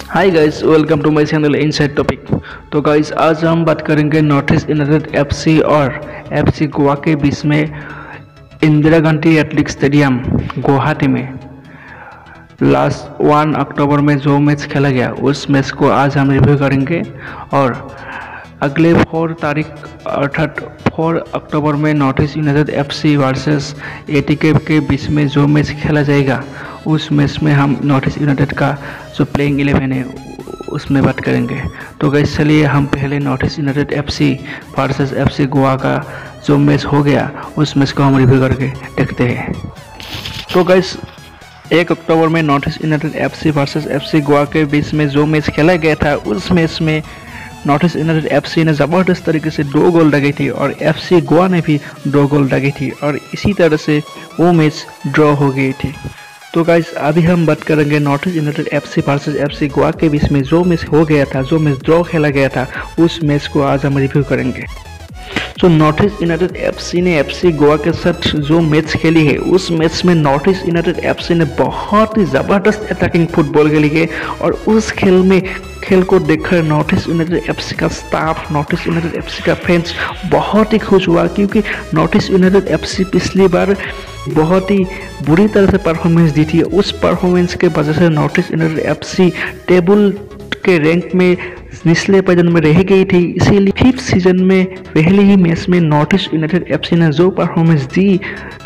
Hi guys, welcome to my channel inside topic. तो guys, आज हम बात करेंगे नॉर्थ ईस्ट यूनाइटेड एफसी और एफसी गोवा के बीच में इंदिरा गांधी एथलेटिक्स स्टेडियम गुवाहाटी में लास्ट 1 अक्टूबर में जो मैच खेला गया, उस मैच को आज हम रिव्यू करेंगे। और अगले 4 तारीख अर्थात 4 अक्टूबर में north east United FC versus ATK के बीच में जो मैच खेला जाएगा, उस मैच में हम नॉर्थ ईस्ट यूनाइटेड का जो प्लेइंग 11 है उसमें बात करेंगे। तो गाइस, चलिए हम पहले north east United FC versus FC Goa का जो मैच हो गया, उस मैच को हम रिव्यू करके देखते हैं। तो गाइस, 1 अक्टूबर में north east United FC versus FC Goa के बीच में जो मैच खेला गया था, उस मैच में नॉर्थ ईस्ट यूनाइटेड एफसी ने ज़बरदस्त तरीके से 2 गोल दागे थी और एफसी गोवा ने भी 2 गोल दागे थी और इसी तरह से वो मैच ड्रॉ हो गई थी। तो गाइस, अभी हम बात करेंगे north east United FC versus FC Goa के बीच में जो मैच हो गया था, जो मैच ड्रॉ खेला गया था, उस मैच को आज हम रिव्यू करेंगे। तो नॉर्थ ईस्ट यूनाइटेड एफसी ने एफसी गोवा के साथ जो मैच खेली है, उस मैच में नॉर्थ ईस्ट यूनाइटेड एफसी ने बहुत ही ज़बरदस्त अटैकिंग फुटबॉल खेली है और उस खेल को देखकर नॉर्थ ईस्ट यूनाइटेड एफसी का staff, north east United FC का फैंस बहुत ही खुश हुआ, क्योंकि नॉर्थ ईस्ट यूनाइटेड एफसी पिछली बार बहुत ही बुरी तरह से परफॉर्मेंस दी थी। उस परफॉर्मेंस के वजह से north east United FC table के रैंक में निचले पोजीशन में रह गई थी। इसीलिए 5th सीजन में पहले ही मैच में नॉर्थ ईस्ट यूनाइटेड एफसी ने जो परफॉर्मेंस दी,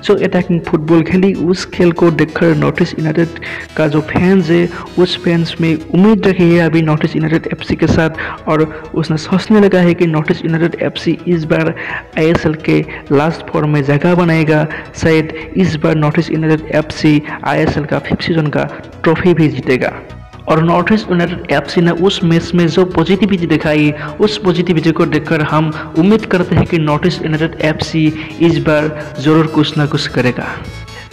जो अटैकिंग फुटबॉल खेली, उस खेल को देखकर नॉर्थ ईस्ट यूनाइटेड का जो फैंस है, उस फैंस में उम्मीद रखी है अभी नॉर्थ ईस्ट यूनाइटेड एफसी के साथ, और उसने सोचने लगा है कि नॉर्थ ईस्ट यूनाइटेड एफसी इस बार आईएसएल के लास्ट 4 में जगह बनाएगा। शायद इस बार North east United FC ISL का 5th सीजन का ट्रॉफी भी जीतेगा। और नॉर्थ ईस्ट यूनाइटेड एफसी ने उस मैच में जो पॉजिटिविटी दिखाई, उस पॉजिटिविटी को देखकर हम उम्मीद करते हैं कि नॉर्थ ईस्ट यूनाइटेड एफसी इस बार ज़रूर कुछ ना कुछ करेगा।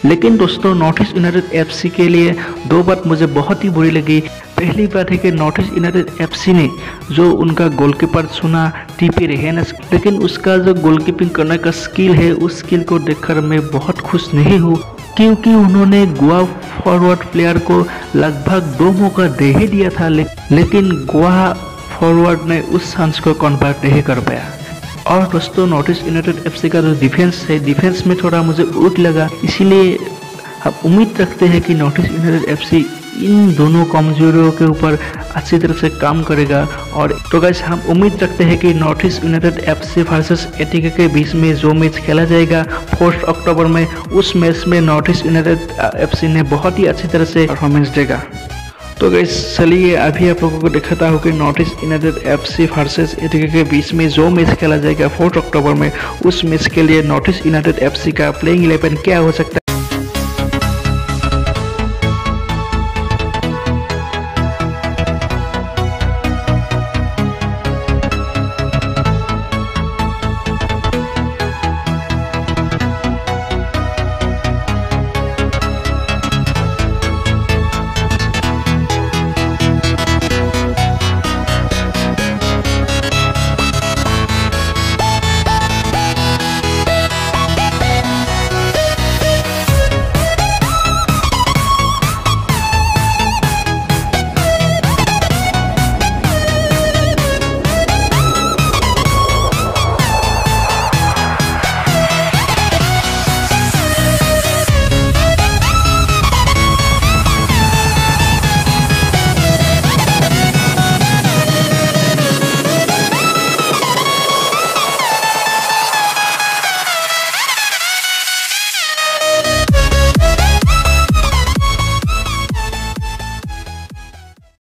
लेकिन दोस्तों, नॉर्थ ईस्ट यूनाइटेड एफसी के लिए 2 बात मुझे बहुत ही बुरी लगी। पहली बात है कि नॉर्थ ईस्ट यूनाइटेड एफसी ने जो उनका गोलकीपर चुना टीपी रेहेनस, लेकिन उसका जो गोलकीपिंग करने का स्किल है, उस स्किल को देखकर मैं बहुत खुश नहीं हूँ, क्योंकि उन्होंने गोवा फॉरवर्ड प्लेयर को लगभग 2 मौका दे ही दिया था, लेकिन गोवा फॉरवर्ड ने उस चांस को कन्वर्ट नहीं कर पाया। और दोस्तों, नॉर्थ ईस्ट यूनाइटेड एफसी का जो डिफेंस है, डिफेंस में थोड़ा मुझे वीक लगा। इसीलिए हम उम्मीद रखते हैं कि नॉर्थ ईस्ट यूनाइटेड एफसी इन दोनों कमजोरियों के ऊपर अच्छी तरह से काम करेगा। और तो गाइस, हम उम्मीद रखते हैं कि north east United FC versus ATK के बीच में जो मैच खेला जाएगा 4 अक्टूबर में, उस मैच में नॉर्थ ईस्ट यूनाइटेड एफसी ने बहुत ही अच्छी तरह से परफॉर्मेंस देगा। तो गाइस, चलिए अभी आप लोगों को दिखाता हूँ कि north east United FC versus ATK के बीच में जो मैच खेला जाएगा 4 अक्टूबर में, उस मैच के लिए नॉर्थ ईस्ट यूनाइटेड एफसी का प्लेइंग 11 क्या हो सकता है।